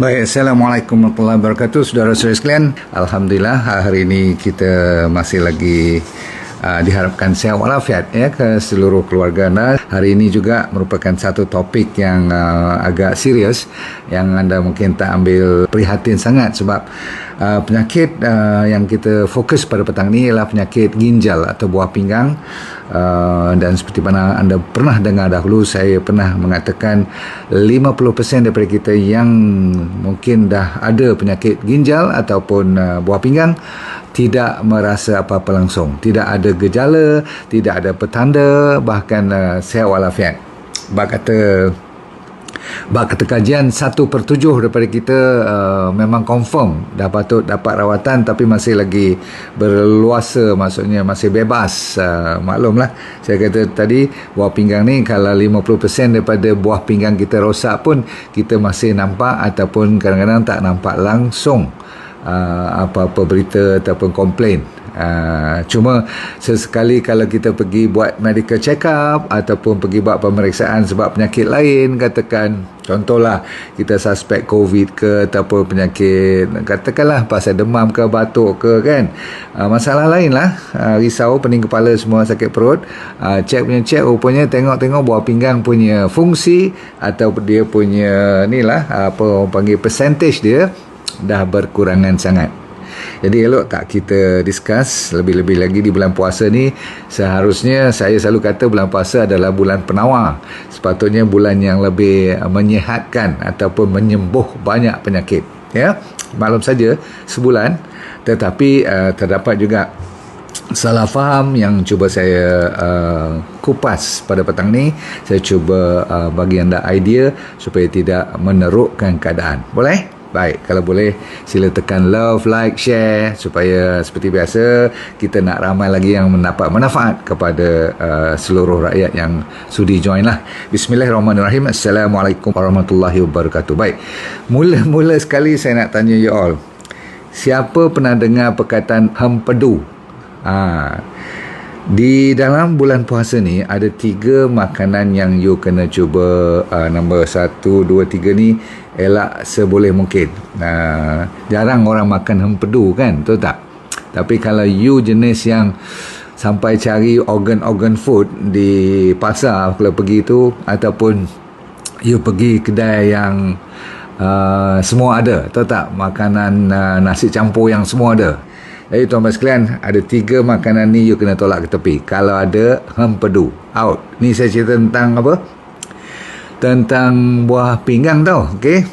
Baik, Assalamualaikum warahmatullahi wabarakatuh, saudara-saudara sekalian. Alhamdulillah, hari ini kita masih lagi diharapkan sihat walafiat ke seluruh keluarga anda. Hari ini juga merupakan satu topik yang agak serius, yang anda mungkin tak ambil prihatin sangat sebab penyakit yang kita fokus pada petang ini ialah penyakit ginjal atau buah pinggang. Dan seperti mana anda pernah dengar dahulu, saya pernah mengatakan 50% daripada kita yang mungkin dah ada penyakit ginjal ataupun buah pinggang tidak merasa apa-apa langsung, tidak ada gejala, tidak ada petanda, bahkan sihat walafiat. Bak kata kajian 1/7 daripada kita memang confirm dah patut dapat rawatan, tapi masih lagi berluasa, maksudnya masih bebas. Maklumlah, saya kata tadi, buah pinggang ni kalau 50% daripada buah pinggang kita rosak pun kita masih nampak ataupun kadang-kadang tak nampak langsung apa-apa berita ataupun komplain. Cuma sesekali kalau kita pergi buat medical check up ataupun pergi buat pemeriksaan sebab penyakit lain, katakan contohlah kita suspek COVID ke ataupun penyakit, katakanlah pasal demam ke batuk ke kan, masalah lain lah, risau, pening kepala, semua sakit perut, cek rupanya tengok buah pinggang punya fungsi atau dia punya ni lah, apa orang panggil, percentage dia dah berkurangan sangat. Jadi elok tak kita discuss lebih-lebih lagi di bulan puasa ni. Seharusnya saya selalu kata bulan puasa adalah bulan penawar. Sepatutnya bulan yang lebih menyihatkan ataupun menyembuh banyak penyakit. Ya, maklum saja sebulan, tetapi terdapat juga salah faham yang cuba saya kupas pada petang ni. Saya cuba bagi anda idea supaya tidak menerukkan keadaan. Boleh? Baik, kalau boleh sila tekan love, like, share supaya seperti biasa kita nak ramai lagi yang mendapat manfaat kepada seluruh rakyat yang sudi join lah. Bismillahirrahmanirrahim. Assalamualaikum warahmatullahi wabarakatuh. Baik, mula-mula sekali saya nak tanya you all, siapa pernah dengar perkataan hempedu? Di dalam bulan puasa ni ada 3 makanan yang you kena cuba. Nombor 1, 2, 3 ni elak seboleh mungkin. Jarang orang makan hempedu kan, betul tak? Tapi kalau you jenis yang sampai cari organ food di pasar kalau pergi tu, ataupun you pergi kedai yang semua ada, betul tak? Makanan nasi campur yang semua ada. Jadi tuan-tuan sekalian, ada 3 makanan ni you kena tolak ke tepi. Kalau ada hempedu, out. Ni saya cerita tentang apa? Tentang buah pinggang tau, okey?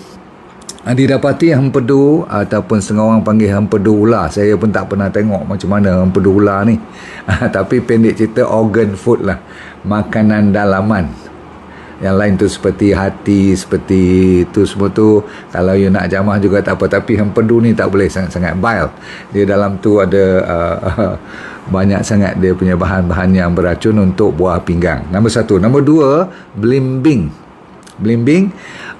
Didapati hempedu ataupun setengah orang panggil hempedu ular. Saya pun tak pernah tengok macam mana hempedu ular ni. Tapi pendek cerita, organ food lah, makanan dalaman. Yang lain tu seperti hati, seperti tu semua tu, kalau you nak jamah juga tak apa. Tapi hempedu ni tak boleh, sangat-sangat bile. Dia dalam tu ada banyak sangat dia punya bahan-bahan yang beracun untuk buah pinggang. Nombor 1. Nombor 2, belimbing.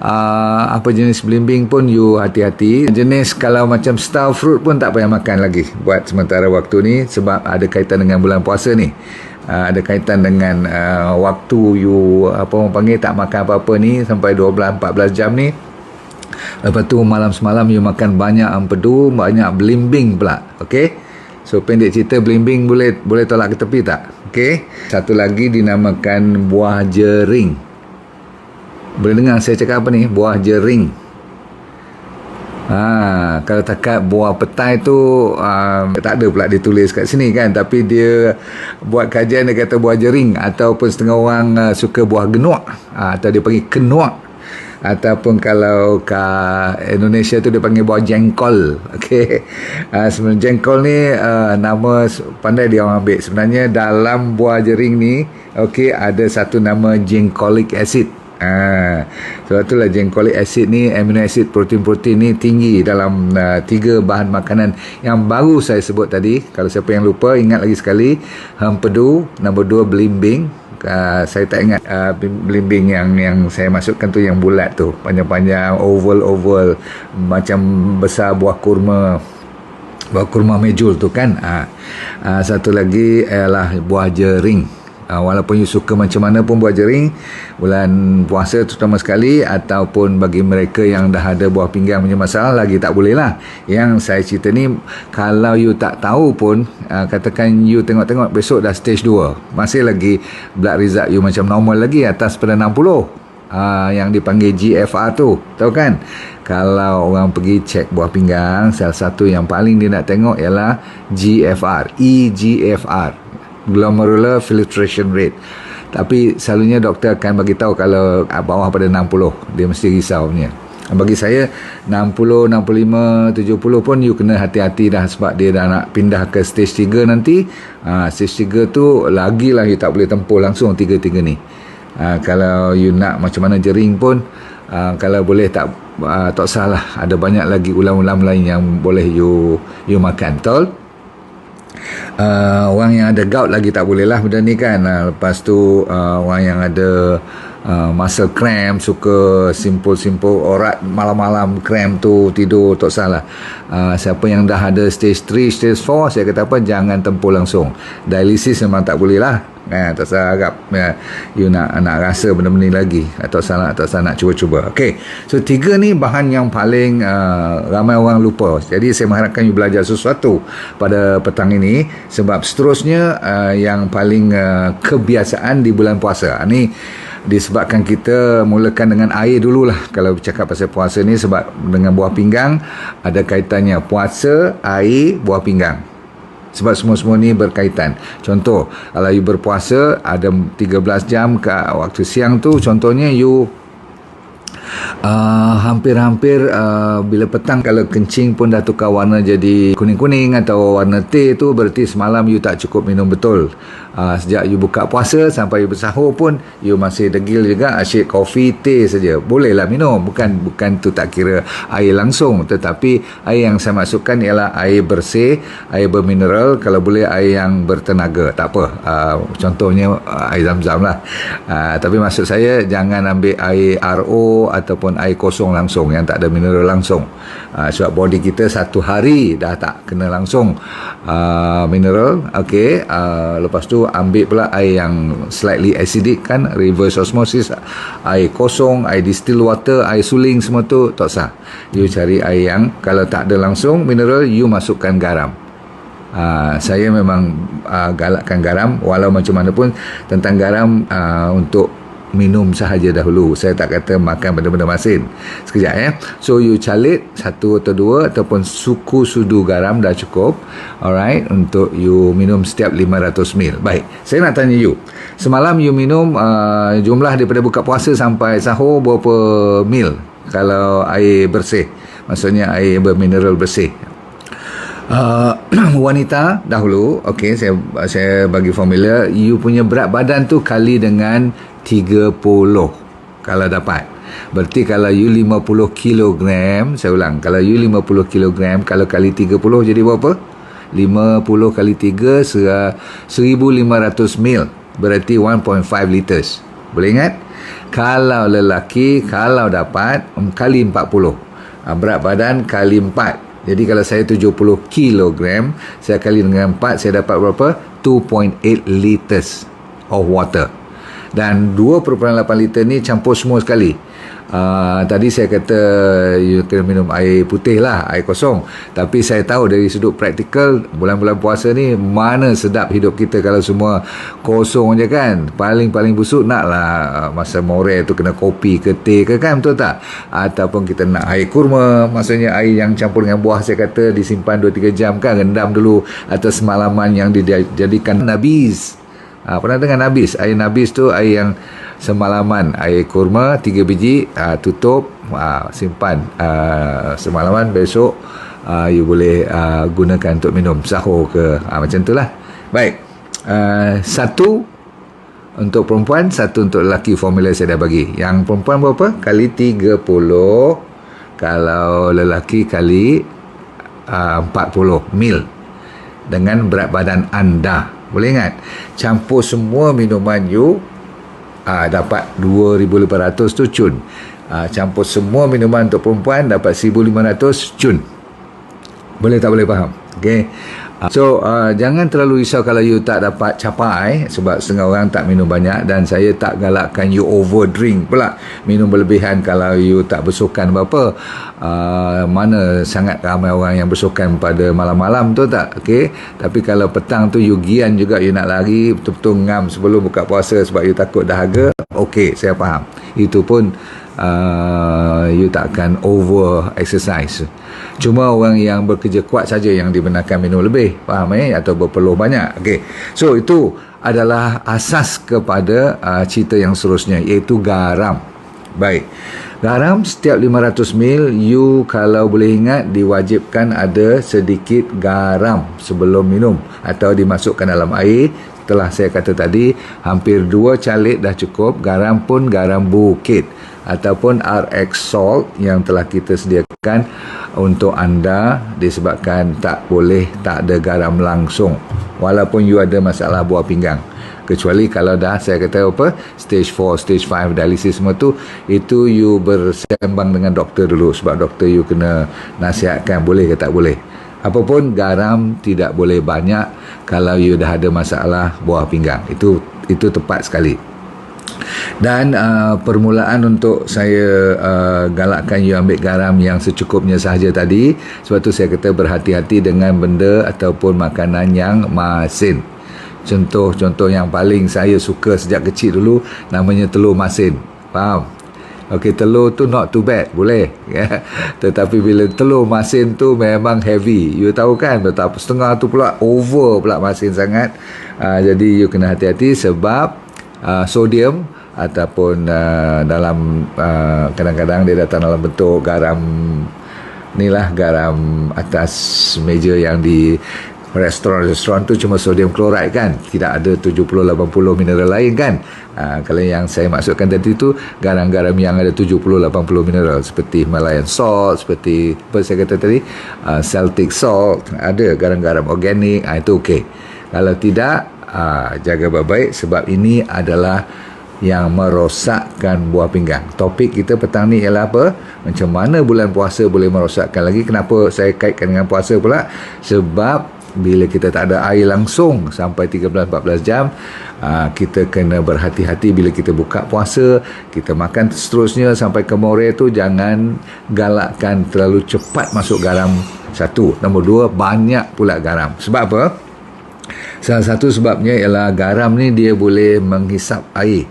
Apa jenis belimbing pun you hati-hati. Jenis kalau macam star fruit pun tak payah makan lagi buat sementara waktu ni, sebab ada kaitan dengan bulan puasa ni. Ada kaitan dengan waktu you orang panggil tak makan apa-apa ni sampai 12-14 jam ni. Lepas tu malam semalam you makan banyak empedu, banyak belimbing pula. Okey, so pendek cerita, belimbing boleh tolak ke tepi tak? Okey, satu lagi dinamakan buah jering. Boleh dengar saya cakap apa ni? Buah jering. Kalau takat buah petai tu tak ada pula ditulis kat sini kan, tapi dia buat kajian, dia kata buah jering, ataupun setengah orang suka buah genuak, atau dia panggil kenuak, ataupun kalau kat Indonesia tu dia panggil buah jengkol. Okey, sebenarnya jengkol ni nama pandai dia orang ambil. Sebenarnya dalam buah jering ni, okey, ada satu nama jengkolic acid. Sebab itulah jengkolic acid ni, amino acid, protein ni tinggi dalam 3 bahan makanan yang baru saya sebut tadi. Kalau siapa yang lupa, ingat lagi sekali, hempedu. Nombor 2, belimbing. Saya tak ingat belimbing yang saya masukkan tu yang bulat tu, panjang-panjang, oval macam besar buah kurma mejul tu kan. Satu lagi ialah buah jering. walaupun you suka macam mana pun buat jering bulan puasa terutama sekali, ataupun bagi mereka yang dah ada buah pinggang punya masalah lagi tak boleh lah. Yang saya cerita ni kalau you tak tahu pun, katakan you tengok-tengok besok dah stage 2, masih lagi blood result you macam normal lagi atas pada 60, yang dipanggil GFR tu, tahu kan? Kalau orang pergi cek buah pinggang, salah satu yang paling dia nak tengok ialah GFR, EGFR, glomerular filtration rate. Tapi selalunya doktor akan bagi tahu kalau bawah pada 60, dia mesti risau punya. Bagi saya 60, 65, 70 pun you kena hati-hati dah, sebab dia dah nak pindah ke stage 3 nanti. Stage 3 tu lagilah you tak boleh tempuh langsung 3 ni. Kalau you nak macam mana jering pun, kalau boleh tak salah, ada banyak lagi ulam-ulam lain yang boleh you makan, betul? Orang yang ada gout lagi tak boleh lah benda ni kan. Lepas tu orang yang ada muscle cramp, suka simple orat malam-malam cramp tu, tidur tak salah. Siapa yang dah ada stage 3, stage 4, saya kata apa, jangan tempuh langsung. Dialisis memang tak boleh lah. Tak salah harap you nak rasa benda-benda ni lagi, atau salah nak cuba-cuba. Okay, so 3 ni bahan yang paling ramai orang lupa. Jadi saya mengharapkan you belajar sesuatu pada petang ini, sebab seterusnya yang paling kebiasaan di bulan puasa ni disebabkan kita mulakan dengan air dululah. Kalau bercakap pasal puasa ni, sebab dengan buah pinggang ada kaitannya, puasa, air, buah pinggang, sebab semua-semua ni berkaitan. Contoh, kalau you berpuasa ada 13 jam ke waktu siang tu, contohnya you hampir-hampir bila petang kalau kencing pun dah tukar warna jadi kuning-kuning atau warna teh, tu berarti semalam you tak cukup minum betul. Sejak you buka puasa sampai you bersahur pun you masih degil juga, asyik kopi, teh saja. Bolehlah minum, bukan tu tak kira air langsung, tetapi air yang saya masukkan ialah air bersih, air bermineral, kalau boleh air yang bertenaga, tak apa. Contohnya air zam-zam lah. Tapi maksud saya jangan ambil air RO ataupun air kosong langsung yang tak ada mineral langsung. Sebab body kita satu hari dah tak kena langsung mineral. Okey, lepas tu ambil pula air yang slightly acidic kan, reverse osmosis, air kosong, air distilled water, air suling, semua tu tak sah. You cari air yang kalau tak ada langsung mineral, you masukkan garam. Saya memang galakkan garam, walau macam mana pun tentang garam untuk minum sahaja dahulu. Saya tak kata makan benda-benda masin. Sekejap ya. So you calit 1 atau 2 ataupun suku sudu garam dah cukup. Alright, untuk you minum setiap 500 ml. Baik, saya nak tanya you, semalam you minum jumlah daripada buka puasa sampai sahur berapa mil kalau air bersih, maksudnya air bermineral bersih? Wanita dahulu, okey, saya bagi formula, you punya berat badan tu kali dengan 30 kalau dapat. Berarti kalau you 50 kilogram, saya ulang, kalau you 50 kilogram, kalau kali 30 jadi berapa? 50 kali 3 1500 mil, berarti 1.5 liters. Boleh ingat? Kalau lelaki, kalau dapat kali 40, berat badan kali 4. Jadi kalau saya 70 kilogram, saya kali dengan 4, saya dapat berapa? 2.8 liters of water. Dan 2.8 liter ni campur semua sekali. Tadi saya kata you kena minum air putih lah, air kosong. Tapi saya tahu dari sudut praktikal, bulan-bulan puasa ni mana sedap hidup kita kalau semua kosong je kan. Paling busuk naklah masa more tu kena kopi ke teh ke kan, betul tak? Ataupun kita nak air kurma, maksudnya air yang campur dengan buah, saya kata disimpan 2-3 jam kan, rendam dulu atau semalaman, yang dijadikan nabis. Pernah dengar nabis? Air nabis tu air yang semalaman, air kurma 3 biji, tutup, simpan semalaman, besok you boleh gunakan untuk minum sahur ke, macam tu lah. Baik, 1 untuk perempuan, 1 untuk lelaki. Formula saya dah bagi. Yang perempuan berapa? Kali 30, kalau lelaki kali 40 mil dengan berat badan anda. Boleh ingat? Campur semua minuman you, dapat 2,500 tu cun. Campur semua minuman untuk perempuan dapat 1,500 cun. Boleh tak boleh faham? Okay. So jangan terlalu risau kalau you tak dapat capai, sebab setengah orang tak minum banyak, dan saya tak galakkan you over drink pula, minum berlebihan kalau you tak bersukan apa-apa. Mana sangat ramai orang yang bersukan pada malam-malam tu tak, okey. Tapi kalau petang tu you gian juga, you nak lari betul-betul ngam sebelum buka puasa sebab you takut dahaga, okey, saya faham. Itu pun you tak akan over exercise. Cuma orang yang bekerja kuat saja yang dibenarkan minum lebih, faham atau berpeluh banyak. Okey. So itu adalah asas kepada cerita yang seterusnya, iaitu garam. Baik. Garam setiap 500 ml, you kalau boleh ingat diwajibkan ada sedikit garam sebelum minum atau dimasukkan dalam air. Setelah saya kata tadi, hampir 2 calik dah cukup. Garam pun garam bukit ataupun RX salt yang telah kita sediakan untuk anda, disebabkan tak ada garam langsung walaupun you ada masalah buah pinggang. Kecuali kalau dah saya kata stage 4, stage 5 dialisis semua tu, itu you bersembang dengan doktor dulu, sebab doktor you kena nasihatkan boleh ke tak boleh. Apapun, garam tidak boleh banyak kalau you dah ada masalah buah pinggang. Itu tepat sekali. Dan permulaan untuk saya galakkan you ambil garam yang secukupnya sahaja tadi, sebab tu saya kata berhati-hati dengan benda ataupun makanan yang masin. Contoh yang paling saya suka sejak kecil dulu namanya telur masin, faham? Okey, telur tu not too bad, boleh ya. Tetapi bila telur masin tu memang heavy, you tahu kan, betapa setengah tu pula over pula masin sangat. Jadi you kena hati-hati sebab sodium ataupun dalam kadang-kadang dia datang dalam bentuk garam inilah, garam atas meja yang di restoran tu cuma sodium klorid kan, tidak ada 70-80 mineral lain kan. Kalau yang saya maksudkan tadi tu garam-garam yang ada 70-80 mineral, seperti Himalayan salt, seperti apa saya kata tadi, Celtic salt, ada garam-garam organik, itu okey. Kalau tidak, jaga baik-baik sebab ini adalah yang merosakkan buah pinggang. Topik kita petang ni ialah apa? Macam mana bulan puasa boleh merosakkan lagi. Kenapa saya kaitkan dengan puasa pula? Sebab bila kita tak ada air langsung sampai 13-14 jam, kita kena berhati-hati bila kita buka puasa, kita makan seterusnya sampai ke more tu, jangan galakkan terlalu cepat masuk garam. Satu. Nombor 2, banyak pula garam. Sebab apa? Salah satu sebabnya ialah garam ni dia boleh menghisap air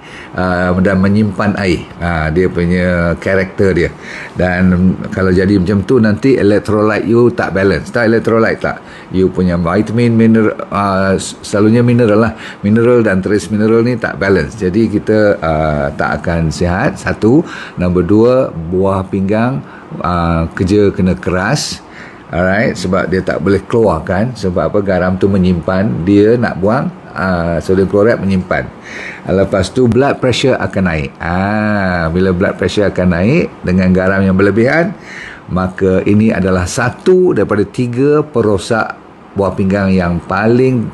dan menyimpan air. Dia punya karakter dia. Dan kalau jadi macam tu, nanti electrolyte you tak balance. Tak electrolyte tak? You punya vitamin, mineral, selalunya mineral lah. Mineral dan trace mineral ni tak balance. Jadi kita tak akan sihat. Satu. Nombor 2, buah pinggang kerja kena keras. Alright, sebab dia tak boleh keluarkan. Sebab apa? Garam tu menyimpan, dia nak buang, sodium klorid menyimpan. Lepas tu blood pressure akan naik. Bila blood pressure akan naik dengan garam yang berlebihan, maka ini adalah satu daripada 3 perosak buah pinggang yang paling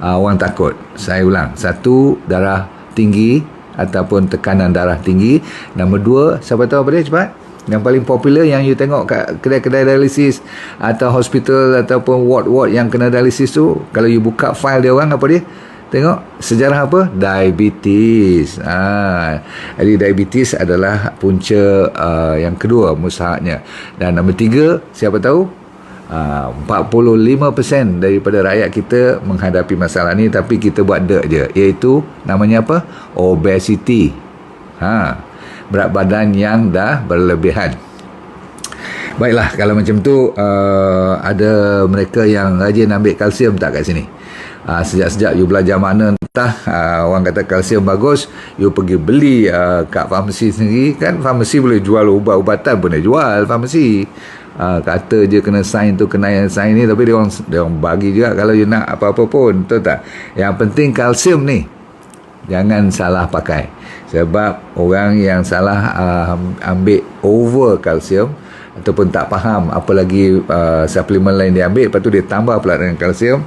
orang takut. Saya ulang, 1, darah tinggi ataupun tekanan darah tinggi. Nombor 2, siapa tahu apa dia cepat? Yang paling popular yang you tengok kat kedai-kedai dialisis atau hospital ataupun ward-ward yang kena dialisis tu, kalau you buka file dia orang, apa dia? Tengok sejarah apa? Diabetes. Jadi diabetes adalah punca yang kedua musahatnya. Dan nombor 3, siapa tahu? 45% daripada rakyat kita menghadapi masalah ni, tapi kita buat dek je, iaitu namanya apa? Obesity. Berat badan yang dah berlebihan. Baiklah, kalau macam tu ada mereka yang rajin ambil kalsium tak kat sini? Sejak-sejak you belajar mana entah, orang kata kalsium bagus, you pergi beli kat farmasi sendiri kan. Farmasi boleh jual ubat-ubatan pun dia jual farmasi. Kata je kena sign tu, kena yang sign ni, tapi dia orang bagi juga kalau you nak apa-apa pun, betul tak? Yang penting kalsium ni jangan salah pakai. Sebab orang yang salah ambil over kalsium ataupun tak faham apa lagi suplemen lain dia ambil, lepas tu dia tambah pula dengan kalsium,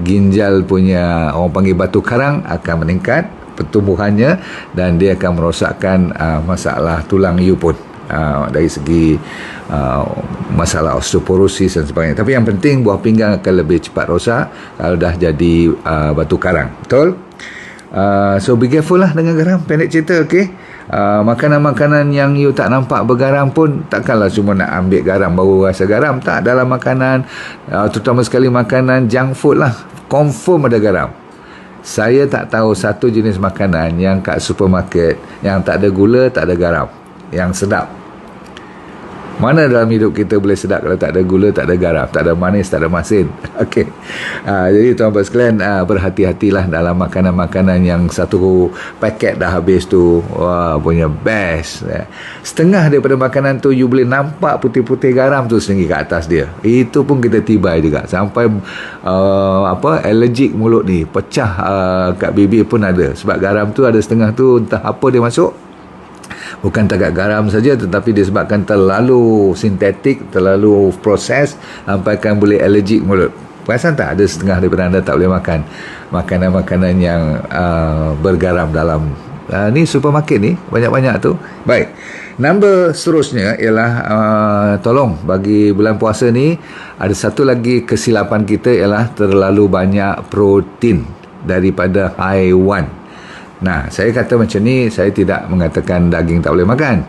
ginjal punya, orang panggil batu karang, akan meningkat pertumbuhannya dan dia akan merosakkan masalah tulang you pun. dari segi masalah osteoporosis dan sebagainya. Tapi yang penting buah pinggang akan lebih cepat rosak kalau dah jadi batu karang. Betul? So be careful lah dengan garam. Pendek cerita, okey. Makanan-makanan yang you tak nampak bergaram pun takkanlah cuma nak ambil garam baru rasa garam. Tak, dalam makanan, terutama sekali makanan junk food lah, confirm ada garam. Saya tak tahu satu jenis makanan yang kat supermarket yang tak ada gula, tak ada garam, yang sedap. Mana dalam hidup kita boleh sedap kalau tak ada gula, tak ada garam, tak ada manis, tak ada masin. Okey. Jadi tuan-tuan sekalian, berhati-hatilah dalam makanan-makanan yang satu paket dah habis tu. Wah, punya best. Setengah daripada makanan tu you boleh nampak putih-putih garam tu sendiri kat atas dia. Itu pun kita tibai juga. Sampai allergic mulut ni, pecah kat bibir pun ada. Sebab garam tu ada setengah tu entah apa dia masuk. Bukan takat garam saja, tetapi disebabkan terlalu sintetik, terlalu proses, sampaikan boleh allergic mulut. Perasan tak ada setengah daripada anda tak boleh makan makanan-makanan yang bergaram dalam ni supermarket ni, banyak-banyak tu. Baik, number seterusnya ialah tolong bagi bulan puasa ni ada satu lagi kesilapan kita ialah terlalu banyak protein daripada haiwan. Nah, saya kata macam ni, saya tidak mengatakan daging tak boleh makan,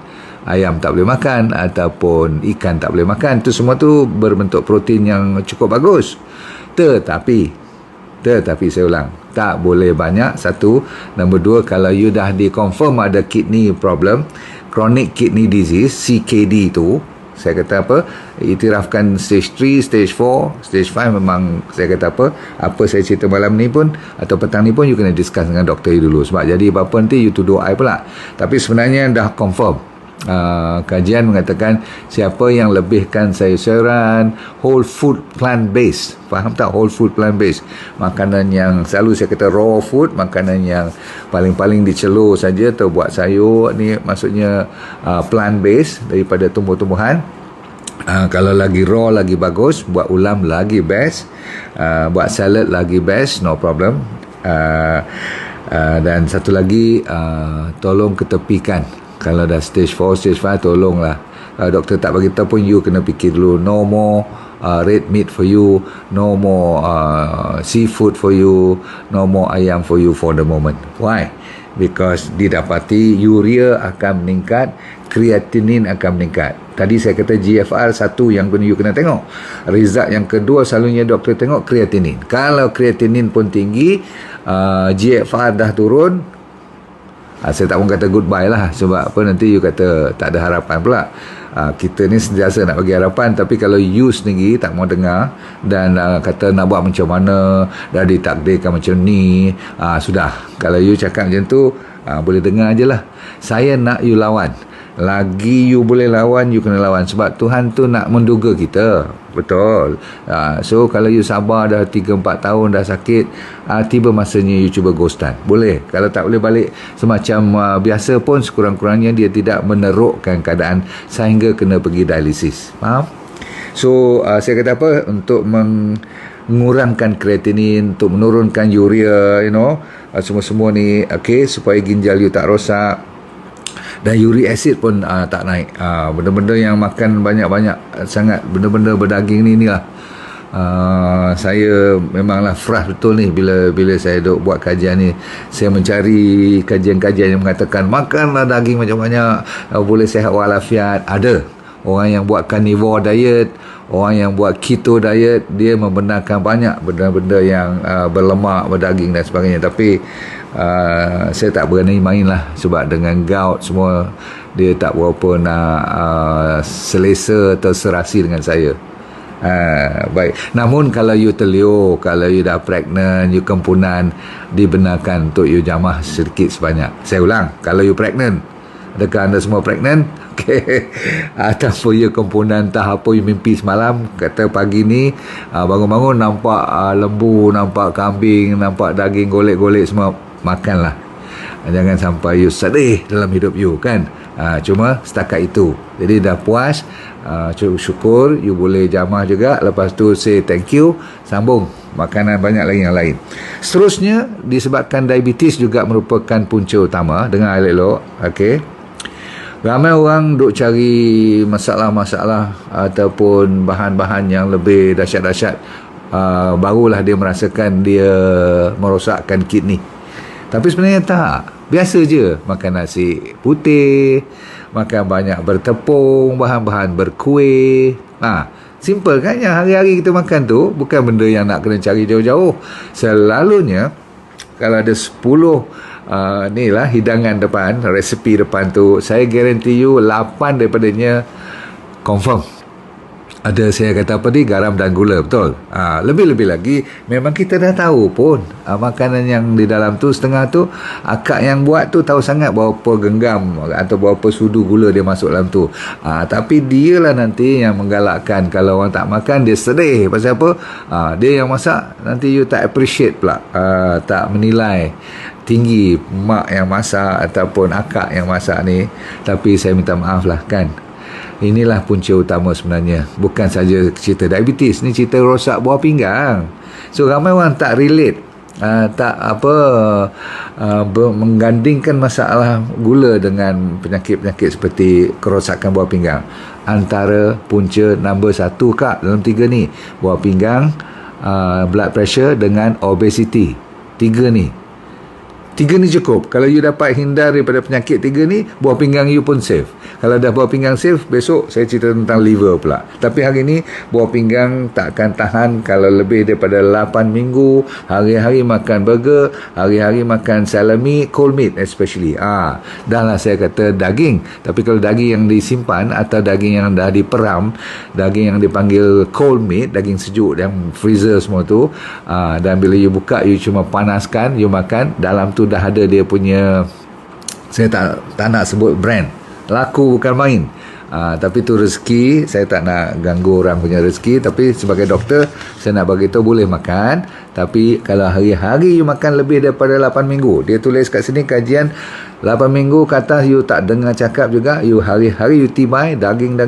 ayam tak boleh makan, ataupun ikan tak boleh makan. Itu semua tu berbentuk protein yang cukup bagus. Tetapi saya ulang, tak boleh banyak, satu. Nombor dua, kalau you dah di-confirm ada kidney problem, chronic kidney disease, CKD tu, saya kata apa, iktirafkan stage 3, stage 4, stage 5, memang saya kata apa saya cerita malam ni pun atau petang ni pun you kena discuss dengan doktor you dulu. Sebab jadi apa-apa nanti you tuduh I pula. Tapi sebenarnya dah confirm, kajian mengatakan siapa yang lebihkan sayur-sayuran, whole food plant based, faham tak, whole food plant based, makanan yang selalu saya kata raw food, makanan yang paling-paling dicelur saja atau buat sayur ni, maksudnya plant based daripada tumbuh-tumbuhan. Kalau lagi raw lagi bagus, buat ulam lagi best, buat salad lagi best, no problem. Dan satu lagi, tolong ketepikan kalau dah stage 4, stage 5, tolonglah. Doktor tak bagi tahu pun you kena fikir dulu. No more red meat for you, no more seafood for you, no more ayam for you for the moment. Why? Because didapati urea akan meningkat, kreatinin akan meningkat. Tadi saya kata GFR satu yang you kena tengok. Result yang kedua selalunya doktor tengok kreatinin. Kalau kreatinin pun tinggi, GFR dah turun, saya tak pun kata goodbye lah. Sebab apa, nanti you kata tak ada harapan pula. Kita ni sentiasa nak bagi harapan, tapi kalau you sendiri tak mau dengar dan kata nak buat macam mana, dah ditakdirkan macam ni, sudah. Kalau you cakap macam tu, boleh dengar je lah. Saya nak you lawan. Lagi you boleh lawan, you kena lawan. Sebab Tuhan tu nak menduga kita. Betul. So kalau you sabar dah 3-4 tahun dah sakit, tiba masanya you cuba ghostan. Boleh. Kalau tak boleh balik semacam biasa pun, sekurang-kurangnya dia tidak menerukkan keadaan sehingga kena pergi dialisis. Faham? So saya kata apa, untuk mengurangkan kreatinin, untuk menurunkan urea, semua-semua ni, okay, supaya ginjal you tak rosak. Dan uric acid pun tak naik. Benda-benda yang makan banyak-banyak sangat, benda-benda berdaging ni lah. Saya memanglah frust betul ni bila saya duk buat kajian ni. Saya mencari kajian-kajian yang mengatakan makanlah daging macam-banyak, boleh sihat walafiat. Ada orang yang buat carnivore diet, orang yang buat keto diet, dia membenarkan banyak benda-benda yang berlemak, berdaging dan sebagainya. Tapi saya tak berani main lah, sebab dengan gout semua, dia tak berapa nak selesa atau serasi dengan saya. Baik. Namun kalau you terliur, kalau you dah pregnant, you kempunan, dibenarkan untuk you jamah sedikit sebanyak. Saya ulang, kalau you pregnant, adakah anda semua pregnant? Okay. Ataupun you kempunan, entah apa you mimpi semalam, kata pagi ni bangun-bangun nampak lembu, nampak kambing, nampak daging golek-golek semua, makanlah. Jangan sampai you sedih dalam hidup you, kan. Cuma setakat itu. Jadi dah puas, syukur, you boleh jamah juga. Lepas tu say thank you, sambung makanan banyak lagi yang lain. Seterusnya, disebabkan diabetes juga merupakan punca utama. Dengar elok-elok, okay. Ramai orang duk cari masalah-masalah ataupun bahan-bahan yang lebih dahsyat-dahsyat. Barulah dia merasakan dia merosakkan kidney. Tapi sebenarnya tak. Biasa je makan nasi putih, makan banyak bertepung, bahan-bahan berkuih. Simple kan, yang hari-hari kita makan tu bukan benda yang nak kena cari jauh-jauh. Selalunya kalau ada 10 ni lah hidangan depan, resepi depan tu, saya guarantee you 8 daripadanya confirm ada, saya kata apa ni, garam dan gula, betul. Lebih-lebih lagi memang kita dah tahu pun makanan yang di dalam tu setengah tu akak yang buat tu tahu sangat berapa genggam atau berapa sudu gula dia masuk dalam tu. Tapi dia lah nanti yang menggalakkan kalau orang tak makan dia sedih. Pasal apa? Dia yang masak, nanti you tak appreciate pula, tak menilai tinggi mak yang masak ataupun akak yang masak ni. Tapi saya minta maaf lah kan, inilah punca utama sebenarnya. Bukan saja cerita diabetes, ni cerita rosak buah pinggang. So ramai orang tak relate, menggandingkan masalah gula dengan penyakit-penyakit seperti kerosakan buah pinggang. Antara punca nombor 1 kak dalam 3 ni, buah pinggang, blood pressure dengan obesity. 3 ni cukup. Kalau you dapat hindar daripada penyakit 3 ni, buah pinggang you pun safe. Kalau dah buah pinggang safe, besok saya cerita tentang liver pula. Tapi hari ni buah pinggang tak akan tahan kalau lebih daripada 8 minggu. Hari-hari makan burger, hari-hari makan salami, cold meat especially. Dah lah saya kata daging. Tapi kalau daging yang disimpan atau daging yang dah diperam, daging yang dipanggil cold meat, daging sejuk yang freezer semua tu, dan bila you buka, you cuma panaskan, you makan, dalam tu dah ada dia punya, saya tak nak sebut brand, laku bukan main. Tapi tu rezeki, saya tak nak ganggu orang punya rezeki. Tapi sebagai doktor, saya nak bagi tahu boleh makan. Tapi kalau hari-hari you makan lebih daripada 8 minggu, dia tulis kat sini kajian 8 minggu ke atas, you tak dengar cakap juga, you hari-hari you tibai daging.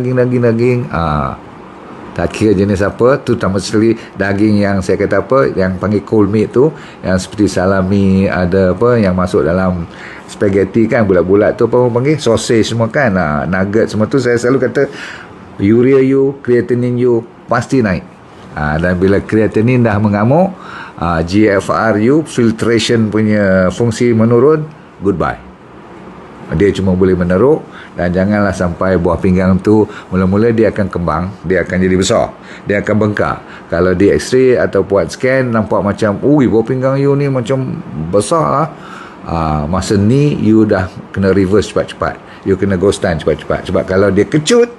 Tak kira jenis apa, tu tambah sekali daging yang saya kata apa, yang panggil cold meat tu, yang seperti salami, ada apa yang masuk dalam spaghetti kan, bulat-bulat tu apa orang panggil, sausage semua kan, nugget semua tu. Saya selalu kata urea you, creatinine you pasti naik. Dan bila creatinine dah mengamuk, GFR you, filtration punya fungsi menurun, goodbye. Dia cuma boleh meneruk. Dan janganlah sampai buah pinggang tu mula-mula dia akan kembang, dia akan jadi besar, dia akan bengkak. Kalau di x-ray atau buat scan, nampak macam buah pinggang you ni macam besar lah. Masa ni you dah kena reverse cepat-cepat, you kena go stand cepat-cepat. Sebab kalau dia kecut,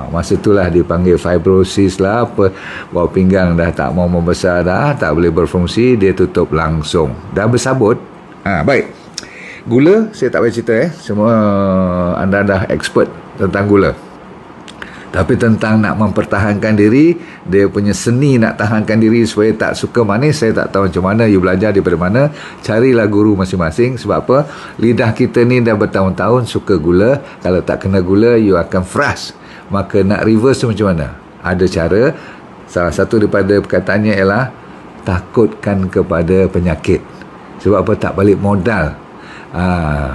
masa itulah dipanggil fibrosis lah apa, buah pinggang dah tak mau membesar dah, tak boleh berfungsi, dia tutup langsung, dah bersabut. Baik, gula saya tak payah cerita, semua anda dah expert tentang gula. Tapi tentang nak mempertahankan diri, dia punya seni nak tahankan diri supaya tak suka manis, saya tak tahu macam mana. You belajar daripada mana, carilah guru masing-masing. Sebab apa? Lidah kita ni dah bertahun-tahun suka gula. Kalau tak kena gula, you akan frust. Maka nak reverse tu macam mana? Ada cara. Salah satu daripada perkataannya ialah takutkan kepada penyakit. Sebab apa? Tak balik modal.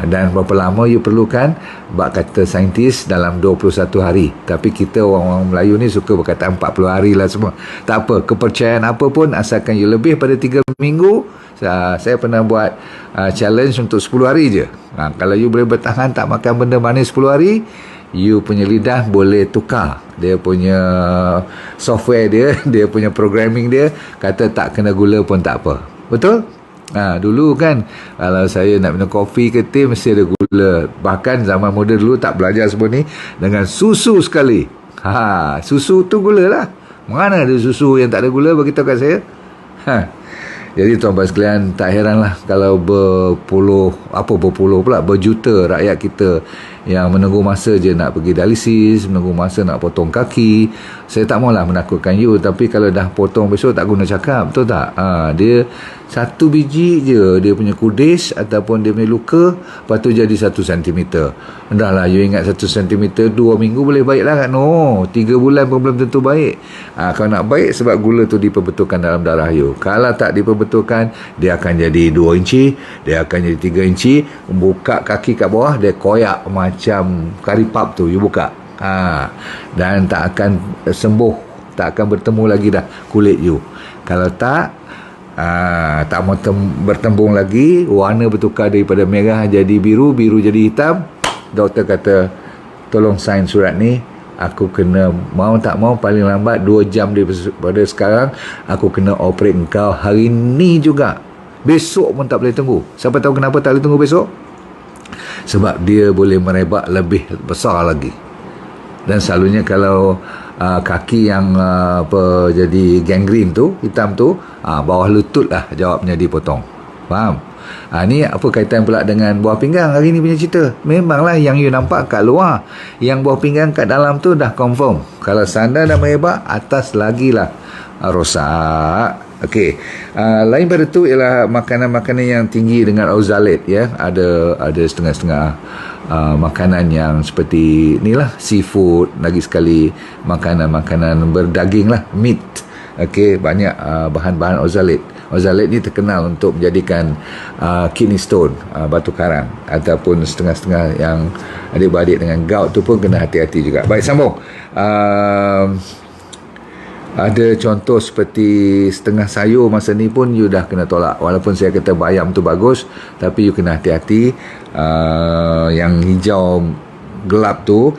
Dan berapa lama you perlukan? Bak kata saintis dalam 21 hari. Tapi kita orang-orang Melayu ni suka berkata 40 hari lah semua. Tak apa, kepercayaan apa pun, asalkan you lebih pada 3 minggu. Saya pernah buat challenge untuk 10 hari je. Kalau you boleh bertahan tak makan benda manis 10 hari, you punya lidah boleh tukar dia punya software dia, dia punya programming dia, kata tak kena gula pun tak apa. Betul? Dulu kan kalau saya nak minum kopi ke teh mesti ada gula. Bahkan zaman muda dulu tak belajar semua ni, dengan susu sekali. Susu tu gula lah. Mana ada susu yang tak ada gula, beritahu kat saya. Jadi tuan-tuan sekalian, tak heranlah kalau berpuluh pula, berjuta rakyat kita yang menunggu masa je nak pergi dialisis, menunggu masa nak potong kaki. Saya tak maulah menakutkan you, tapi kalau dah potong besok tak guna cakap, betul tak? Dia 1 biji je dia punya kudis ataupun dia punya luka, lepas tu jadi 1 cm. Dah lah, you ingat 1 cm 2 minggu boleh baik lah kan? No, 3 bulan pun belum tentu baik. Kalau nak baik, sebab gula tu diperbetulkan dalam darah you. Kalau tak diperbetulkan betulkan, dia akan jadi 2 inci, dia akan jadi 3 inci. Buka kaki kat bawah, dia koyak macam karipap tu, you buka. Dan tak akan sembuh, tak akan bertemu lagi dah kulit you. Kalau tak mau bertembung lagi, warna bertukar daripada merah jadi biru, biru jadi hitam, doktor kata, tolong sign surat ni, aku kena, mau tak mau paling lambat 2 jam daripada sekarang, aku kena operate engkau hari ni juga. Besok pun tak boleh tunggu. Siapa tahu kenapa tak boleh tunggu besok? Sebab dia boleh merebak lebih besar lagi. Dan selalunya kalau kaki yang jadi gangrene tu, hitam tu, bawah lutut lah jawabnya dipotong. Faham? Ni apa kaitan pula dengan buah pinggang hari ni punya cerita? Memanglah yang you nampak kat luar, yang buah pinggang kat dalam tu dah confirm. Kalau sandal dah merebak, atas lagi lah rosak. Okey. Lain pada tu ialah makanan-makanan yang tinggi dengan oxalate, ya. Ada setengah-setengah makanan yang seperti inilah, seafood, lagi sekali makanan-makanan berdaging lah, meat. Okey, banyak bahan-bahan oxalate. Oxalate ni terkenal untuk menjadikan kidney stone, batu karang, ataupun setengah-setengah yang adik-beradik dengan gout tu pun kena hati-hati juga. Baik, sambung. Ada contoh seperti setengah sayur masa ni pun you dah kena tolak. Walaupun saya kata bayam tu bagus, tapi you kena hati-hati. Yang hijau gelap tu,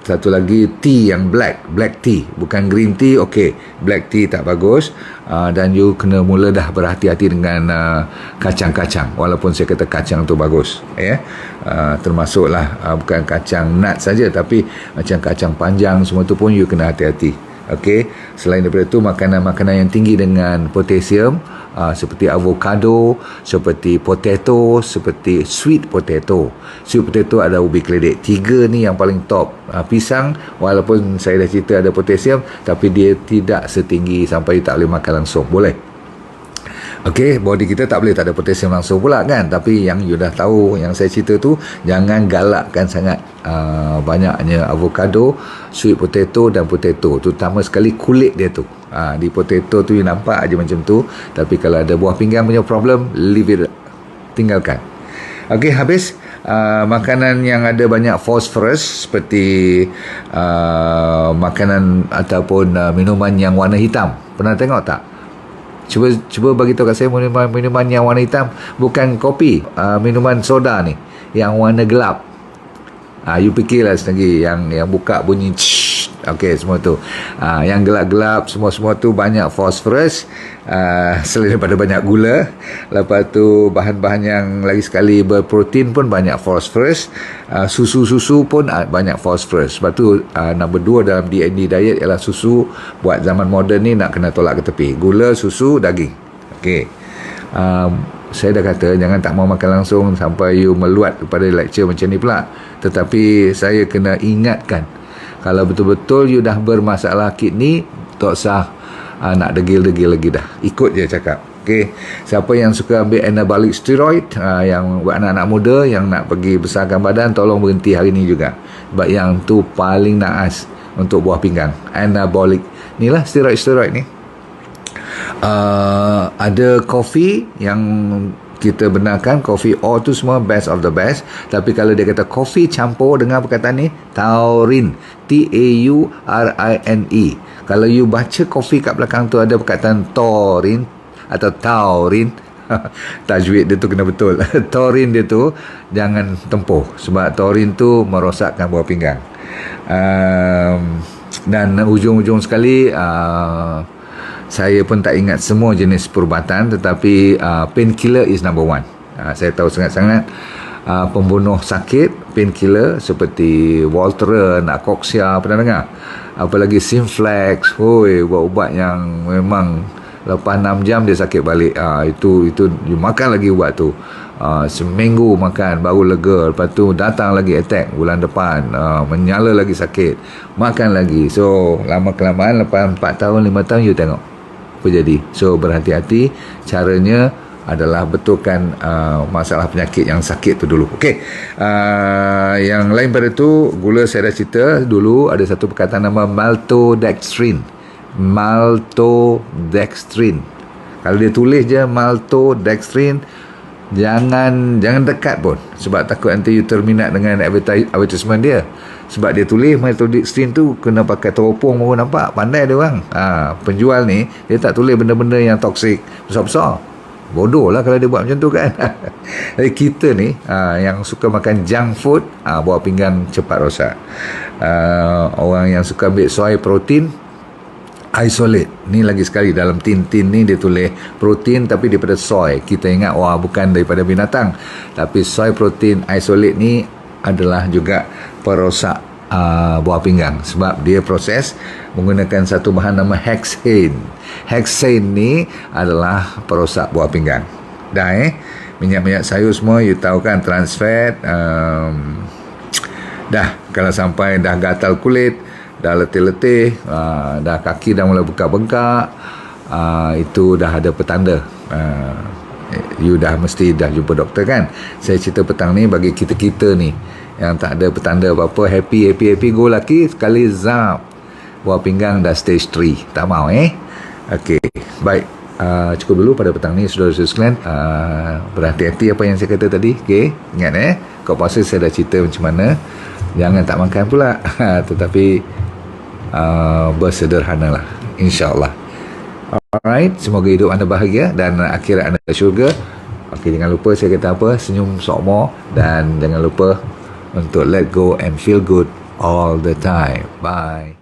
satu lagi tea yang black tea, bukan green tea. okey, black tea tak bagus. Dan you kena mula dah berhati-hati dengan kacang-kacang, walaupun saya kata kacang tu bagus, ya. Termasuklah bukan kacang nut saja, tapi macam kacang panjang semua tu pun you kena hati-hati. okey, selain daripada itu, makanan-makanan yang tinggi dengan potasium, seperti avocado, seperti potato, seperti sweet potato. Sweet potato ada ubi keledek. 3 ni yang paling top. Pisang, walaupun saya dah cerita ada potasium, tapi dia tidak setinggi sampai tak boleh makan langsung. Boleh. okey, body kita tak boleh tak ada potasium langsung pula kan. Tapi yang you dah tahu, yang saya cerita tu, jangan galakkan sangat banyaknya avocado, sweet potato dan potato, terutama sekali kulit dia tu. Di potato tu you nampak aja macam tu, tapi kalau ada buah pinggang punya problem, leave it, tinggalkan. okey, habis. Makanan yang ada banyak fosforus seperti makanan ataupun minuman yang warna hitam, pernah tengok tak? Cuba bagi tahu kat saya minuman yang warna hitam, bukan kopi, minuman soda ni yang warna gelap. You fikirlah lagi yang buka bunyi okey, semua tu yang gelap-gelap, semua tu banyak fosforus, selain daripada banyak gula. Lepas tu bahan-bahan yang lagi sekali berprotein pun banyak fosforus. Susu pun banyak fosforus. Sebab tu nombor 2 dalam D&D diet ialah susu. Buat zaman moden ni nak kena tolak ke tepi. Gula, susu, daging. okey, saya dah kata jangan tak mau makan langsung sampai you meluat kepada lecture macam ni pula. Tetapi saya kena ingatkan, kalau betul-betul you dah bermasalah kidney, tak usah nak degil-degil lagi dah. Ikut je cakap. okey, siapa yang suka ambil anabolic steroid, yang buat anak-anak muda yang nak pergi besarkan badan, tolong berhenti hari ni juga. Sebab yang tu paling naas untuk buah pinggang. Anabolic ni lah, steroid ni. Ada kopi yang kita benarkan, kopi O tu semua best of the best. Tapi kalau dia kata kopi campur, dengar perkataan ni, taurin, T-A-U-R-I-N-E. Kalau you baca kopi kat belakang tu ada perkataan taurin atau taurin, tajwid dia tu kena betul. Taurin dia tu jangan tempuh, sebab taurin tu merosakkan buah pinggang. Dan ujung-ujung sekali, saya pun tak ingat semua jenis perubatan, tetapi painkiller is number 1. Saya tahu sangat-sangat pembunuh sakit, painkiller seperti Voltaren, Acoxia, pernah dengar? Apalagi Simplex, ubat-ubat yang memang lepas 6 jam dia sakit balik. Itu you makan lagi ubat tu. Seminggu makan baru lega, lepas tu datang lagi attack bulan depan, menyala lagi sakit, makan lagi. So lama-kelamaan lepas 4 tahun 5 tahun you tengok apa jadi. So berhati-hati. Caranya adalah betulkan masalah penyakit yang sakit tu dulu. okey, yang lain pada tu, gula saya dah cerita dulu. Ada satu perkataan nama maltodextrin. Kalau dia tulis je maltodextrin, jangan dekat pun, sebab takut nanti you terminat dengan advertisement dia. Sebab dia tulis maltodextrin tu kena pakai teropong baru nampak. Pandai dia orang. Penjual ni dia tak tulis benda-benda yang toksik besar-besar. Bodoh lah kalau dia buat macam tu kan. Jadi kita ni yang suka makan junk food, buah pinggang cepat rosak. Orang yang suka ambil soy protein isolate, ni lagi sekali dalam tin ni dia tulis protein tapi daripada soy. Kita ingat bukan daripada binatang, tapi soy protein isolate ni adalah juga perosak buah pinggang, sebab dia proses menggunakan satu bahan nama hexane. Hexane ni adalah perosak buah pinggang. Dah minyak-minyak sayur semua you tahu kan, trans fat. Dah kalau sampai dah gatal kulit, dah letih-letih, dah kaki dah mula bengkak-bengkak, itu dah ada petanda. You dah mesti dah jumpa doktor kan. Saya cerita petang ni bagi kita-kita ni yang tak ada petanda apa-apa, happy go lucky, sekali zap buah pinggang dah stage 3. Tak mau Okey, baik. Cukup dulu pada petang ni, saudara-saudara sekalian. Berhati-hati apa yang saya kata tadi. Okey, ingat kau puasa saya dah cerita macam mana. Jangan tak makan pula. Tetapi bersederhana lah, insyaAllah. Alright, semoga hidup anda bahagia dan akhirat anda syurga. Okey, jangan lupa saya kata apa, senyum sokmo, dan jangan lupa untuk let go and feel good all the time. Bye.